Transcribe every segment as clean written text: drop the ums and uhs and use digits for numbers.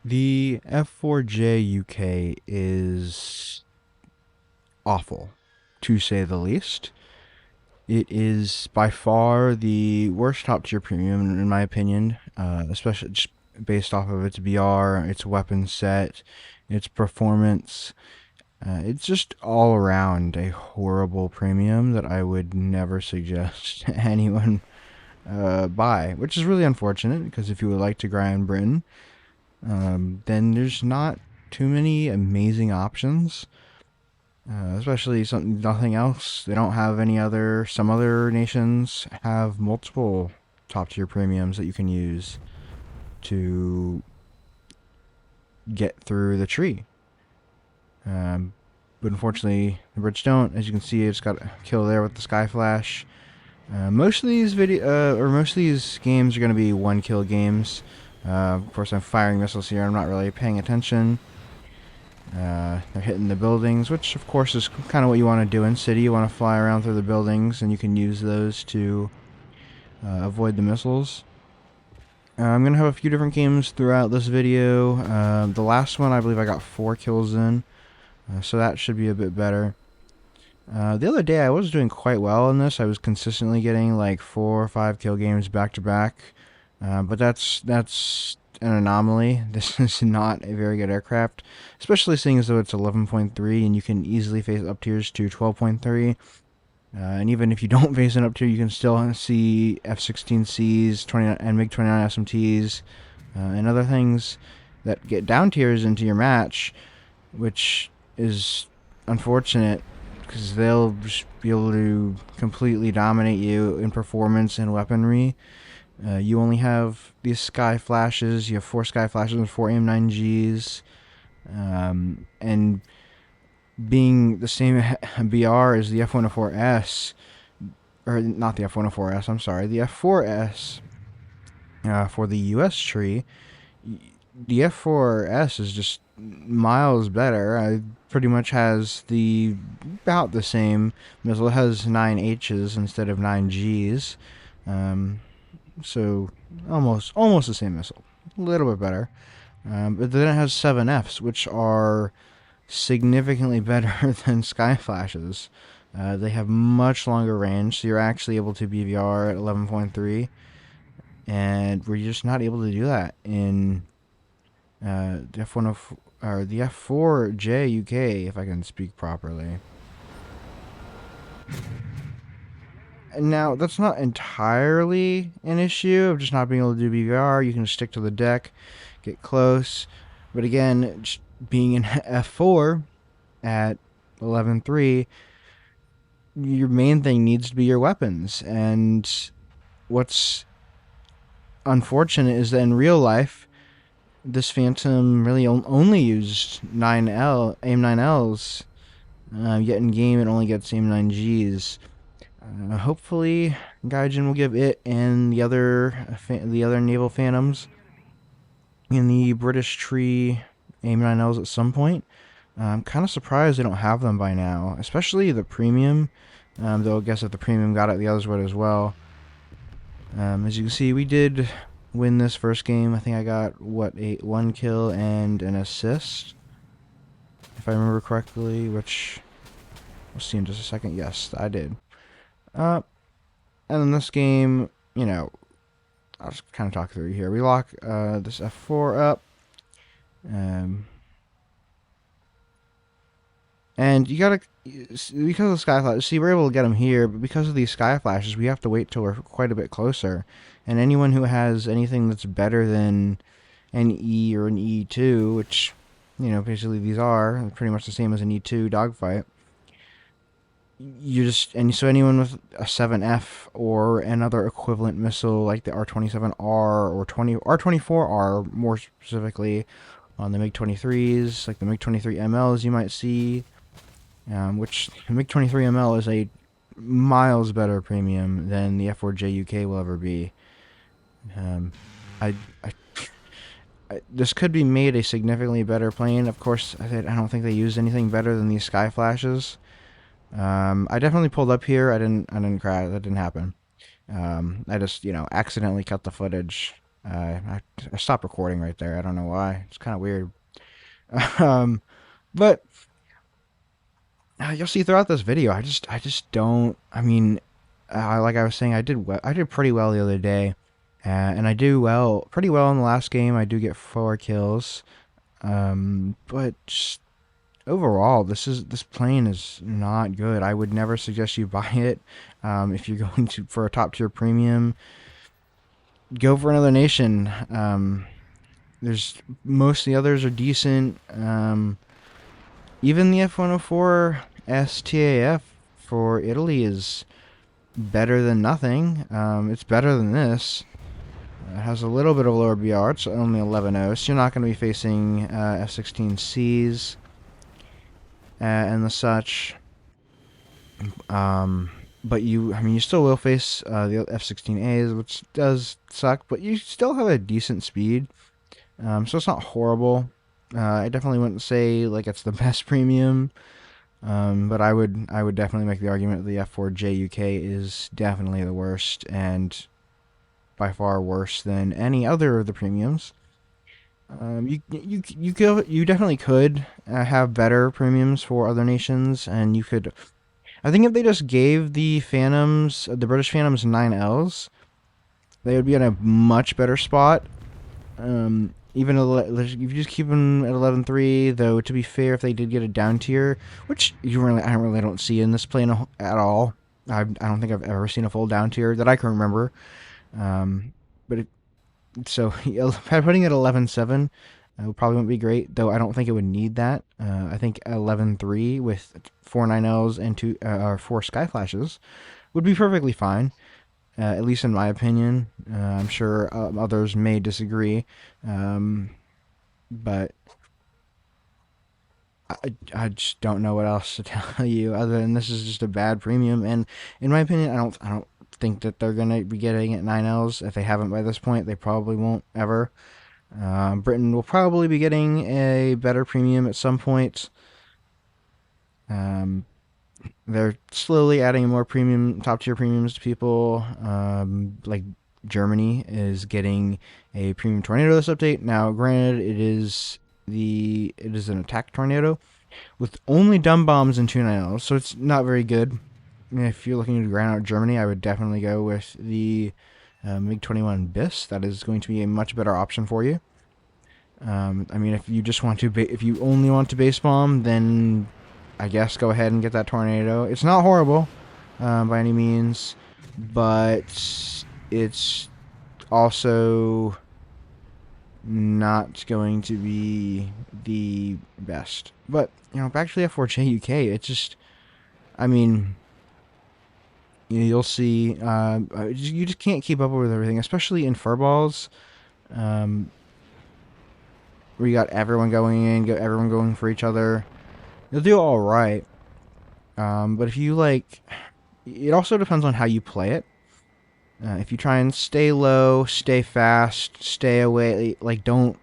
The F4J UK is awful, to say the least. It is by far the worst top tier premium, in my opinion, especially just based off of its BR, its weapon set, its performance. It's just all around a horrible premium that I would never suggest anyone buy, which is really unfortunate because if you would like to grind Britain, then there's not too many amazing options. Especially nothing else. They don't have any other. Some other nations have multiple top tier premiums that you can use to get through the tree. But unfortunately, the Brits don't. As you can see, it's got a kill there with the Sky Flash. Most of these most of these games are going to be one kill games. Of course, I'm firing missiles here. I'm not really paying attention. They're hitting the buildings, which of course is kind of what you want to do in City. You want to fly around through the buildings, and you can use those to avoid the missiles. I'm going to have a few different games throughout this video. The last one, I believe I got 4 kills in, so that should be a bit better. The other day, I was doing quite well in this. I was consistently getting like 4 or 5 kill games back to back, but that's an anomaly. This is not a very good aircraft, especially seeing as though it's 11.3 and you can easily face up tiers to 12.3. And even if you don't face an up tier, you can still see F-16Cs, 20 and MiG-29 SMTs, and other things that get down tiers into your match, which is unfortunate because they'll just be able to completely dominate you in performance and weaponry. You only have these Sky Flashes. You have 4 Sky Flashes and 4 AIM-9Gs. And being the same BR as the F104S, or not the F104S, I'm sorry, the F4S for the US tree, the F4S is just miles better. It pretty much has about the same missile. It has 9 H's instead of 9 G's. So almost the same missile, a little bit better. But then it has 7 Fs, which are significantly better than Sky Flashes. They have much longer range, so you're actually able to BVR at 11.3, and we're just not able to do that in the F1 or the F4J UK, if I can speak properly. Now, that's not entirely an issue of just not being able to do BVR. You can just stick to the deck, get close. But again, just being in F4 at 11.3, your main thing needs to be your weapons. And what's unfortunate is that in real life, this Phantom really only used 9L, AIM-9Ls. Yet in game, it only gets AIM-9Gs. Hopefully, Gaijin will give it and the other naval Phantoms in the British tree AIM-9Ls at some point. I'm kind of surprised they don't have them by now, especially the premium. Though I guess if the premium got it, the others would as well. As you can see, we did win this first game. I think I got 1 kill and an assist, if I remember correctly. Which we'll see in just a second. Yes, I did. And in this game, you know, I'll just kind of talk through here. We lock this F4 up. And you gotta, because of the Sky Flashes, see, we're able to get them here, but because of these Sky Flashes, we have to wait till we're quite a bit closer. And anyone who has anything that's better than an E or an E2, which, you know, basically these are pretty much the same as an E2 dogfight, so anyone with a 7F or another equivalent missile like the R-27R or R-24R more specifically on the MiG-23s, like the MiG-23MLs you might see, which the MiG-23ML is a miles better premium than the F4J UK will ever be. This could be made a significantly better plane. Of course, I don't think they used anything better than these Sky Flashes. I definitely pulled up here. I didn't crash. That didn't happen. I just, accidentally cut the footage I stopped recording right there. I don't know why. It's kind of weird. um, but you'll see throughout this video, I just don't. I mean, like I was saying, I did pretty well the other day, and I do pretty well in the last game. I do get 4 kills. But just overall, this plane is not good. I would never suggest you buy it. If you're going to for a top tier premium, go for another nation. There's most of the others are decent. Even the F-104 STAF for Italy is better than nothing. It's better than this. It has a little bit of lower BR. It's only 11.0, so you're not going to be facing F-16Cs and the such. But I mean, you still will face the F-16As, which does suck, but you still have a decent speed. So it's not horrible. I definitely wouldn't say like it's the best premium, but I would definitely make the argument that the F4J UK is definitely the worst and by far worse than any other of the premiums. You definitely could have better premiums for other nations, and you could. I think if they just gave the Phantoms, the British Phantoms 9Ls, they would be in a much better spot. Even if you just keep them at 11.3, though, to be fair, if they did get a down tier, which I really don't see in this plane at all. I don't think I've ever seen a full down tier that I can remember. But so putting it at 11.7 probably wouldn't be great, though. I don't think it would need that. I think 11.3 with 4 9Ls and 4 Sky Flashes would be perfectly fine. At least in my opinion. I'm sure others may disagree, but I just don't know what else to tell you other than this is just a bad premium. And in my opinion, I don't think that they're gonna be getting it 9Ls. If they haven't by this point, they probably won't ever. Britain will probably be getting a better premium at some point. They're slowly adding more premium, top tier premiums to people. Like Germany is getting a premium tornado this update. Now, granted, it is an attack tornado with only dumb bombs and 2 9Ls, so it's not very good. If you're looking to ground out Germany, I would definitely go with the MiG-21 BIS. That is going to be a much better option for you. I mean, if you just want to, if you only want to base bomb, then I guess go ahead and get that tornado. It's not horrible by any means, but it's also not going to be the best. But back to the F4J UK. It's just, I mean, you'll see. You just can't keep up with everything, especially in furballs. Where you got everyone going in, everyone going for each other. You'll do all right. But if you it also depends on how you play it. If you try and stay low, stay fast, stay away, don't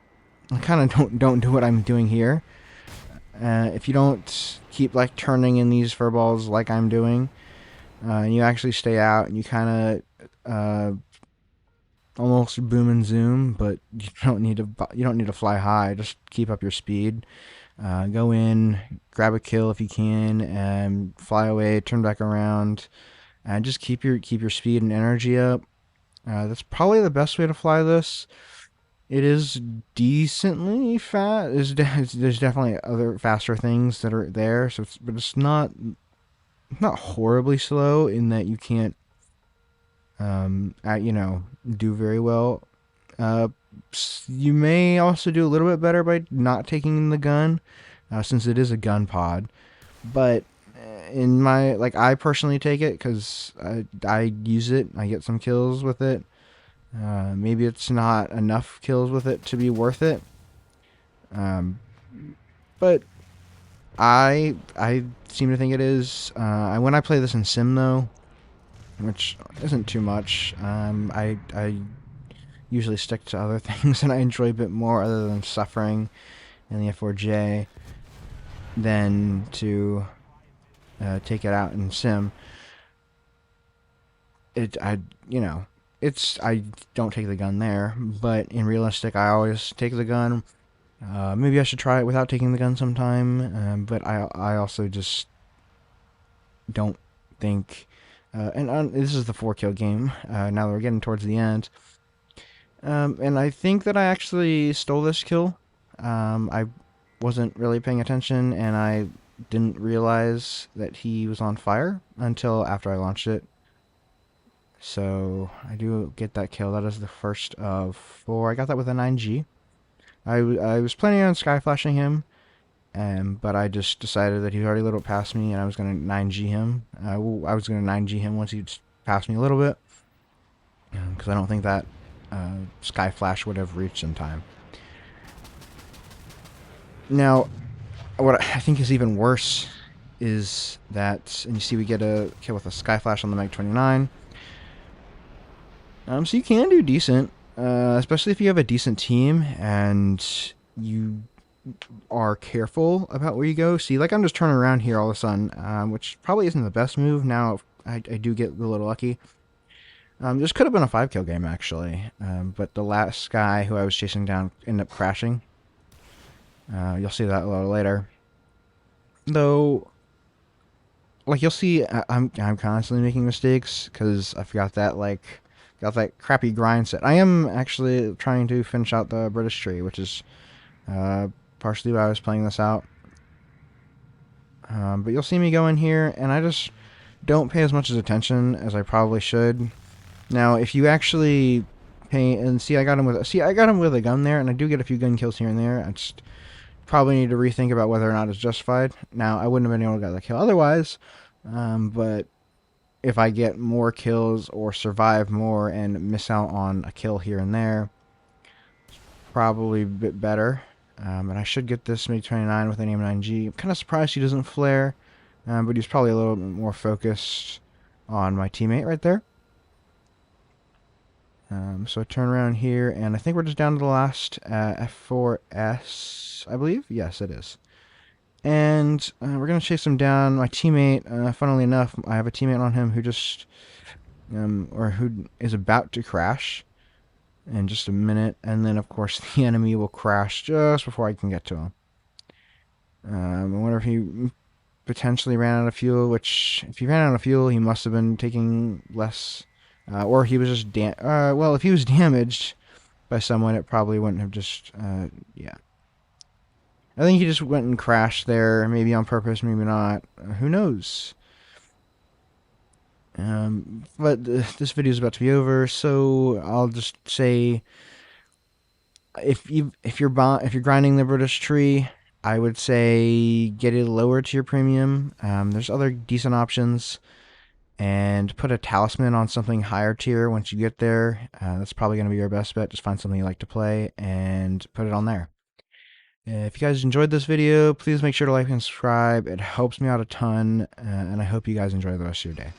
do what I'm doing here. If you don't keep turning in these furballs like I'm doing, and you actually stay out and you kind of almost boom and zoom, but you don't need to fly high. Just keep up your speed. Go in, grab a kill if you can, and fly away. Turn back around, and just keep your speed and energy up. That's probably the best way to fly this. It is decently fast. There's definitely other faster things that are there, but it's not horribly slow in that you can't do very well. You may also do a little bit better by not taking the gun, since it is a gun pod. But in my I personally take it because I use it. I get some kills with it. Maybe it's not enough kills with it to be worth it. But I seem to think it is. When I play this in sim though, which isn't too much, I usually stick to other things and I enjoy a bit more other than suffering in the F4J than to take it out in sim. I don't take the gun there, but in realistic, I always take the gun. Maybe I should try it without taking the gun sometime, but I also just don't think. And this is the 4 kill game. Now that we're getting towards the end, and I think that I actually stole this kill. I wasn't really paying attention, and I didn't realize that he was on fire until after I launched it. So I do get that kill. That is the first of 4. I got that with a 9G. I was planning on sky flashing him, but I just decided that he was already a little bit past me, and I was going to 9G him. I was going to 9G him once he passed me a little bit, because I don't think that sky flash would have reached in time. Now, what I think is even worse is that, and you see we get a kill with a sky flash on the Mag-29. So you can do decent, especially if you have a decent team and you are careful about where you go. See, like I'm just turning around here all of a sudden, which probably isn't the best move. Now I do get a little lucky. This could have been a 5 kill game actually, but the last guy who I was chasing down ended up crashing. You'll see that a little later. Though, like you'll see, I'm constantly making mistakes because I forgot that got that crappy grind set. I am actually trying to finish out the British tree, which is partially why I was playing this out. But you'll see me go in here, and I just don't pay as much attention as I probably should. Now, if you actually pay and see, I got him with a gun there, and I do get a few gun kills here and there. I just probably need to rethink about whether or not it's justified. Now, I wouldn't have been able to get that kill otherwise, but if I get more kills or survive more and miss out on a kill here and there, it's probably a bit better. And I should get this MiG-29 with an AIM-9G. I'm kind of surprised he doesn't flare, but he's probably a little bit more focused on my teammate right there. So I turn around here, and I think we're just down to the last F4S, I believe? Yes, it is. And we're going to chase him down. My teammate, funnily enough, I have a teammate on him who just, or who is about to crash in just a minute. And then, of course, the enemy will crash just before I can get to him. I wonder if he potentially ran out of fuel, which, if he ran out of fuel, he must have been taking less, or he was just, well, if he was damaged by someone, it probably wouldn't have just, yeah. I think he just went and crashed there, maybe on purpose, maybe not. Who knows? But this video is about to be over, so I'll just say, if you're grinding the British tree, I would say get it lower to your premium. There's other decent options, and put a talisman on something higher tier once you get there. That's probably going to be your best bet. Just find something you like to play and put it on there. If you guys enjoyed this video, please make sure to like and subscribe. It helps me out a ton, and I hope you guys enjoy the rest of your day.